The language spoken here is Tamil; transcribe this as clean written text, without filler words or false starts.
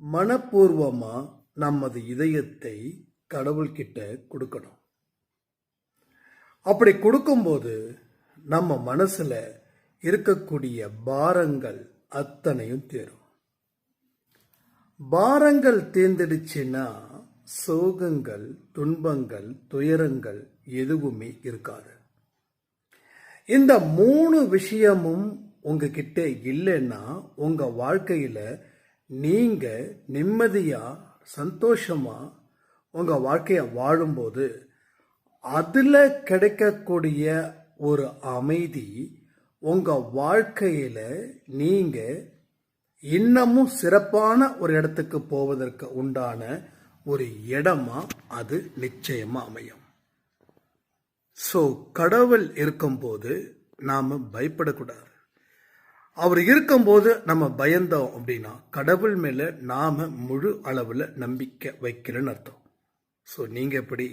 மனப்பூர்வமா நமது இதயத்தை கடவுள்கிட்ட கொடுக்கணும். அப்படி கொடுக்கும்போது நம்ம மனசுல இருக்கக்கூடிய பாரங்கள் அத்தனையும் தீரும். பாரங்கள் தீர்ந்துடுச்சுன்னா சோகங்கள், துன்பங்கள், துயரங்கள் எதுவுமே இருக்காது. இந்த 3 விஷயமும் உங்ககிட்ட இல்லைன்னா உங்க வாழ்க்கையில நீங்க நிம்மதியா சந்தோஷமா உங்க வாழ்க்கைய வாழும்போது அதுல கிடைக்கக்கூடிய ஒரு அமைதி உங்க வாழ்க்கையில நீங்க இன்னமும் சிறப்பான ஒரு இடத்துக்கு போவதற்கு உண்டான ஒரு இடமா அது நிச்சயமா அமையும். ஸோ கடவுள் இருக்கும்போது நாம பயப்படக்கூடாது. அவர் இருக்கும்போது நம்ம பயந்தோம் அப்படின்னா கடவுள் மேல நாம முழு அளவுல நம்பிக்கை வைக்கிறேன்னு அர்த்தம். ஸோ நீங்க எப்படி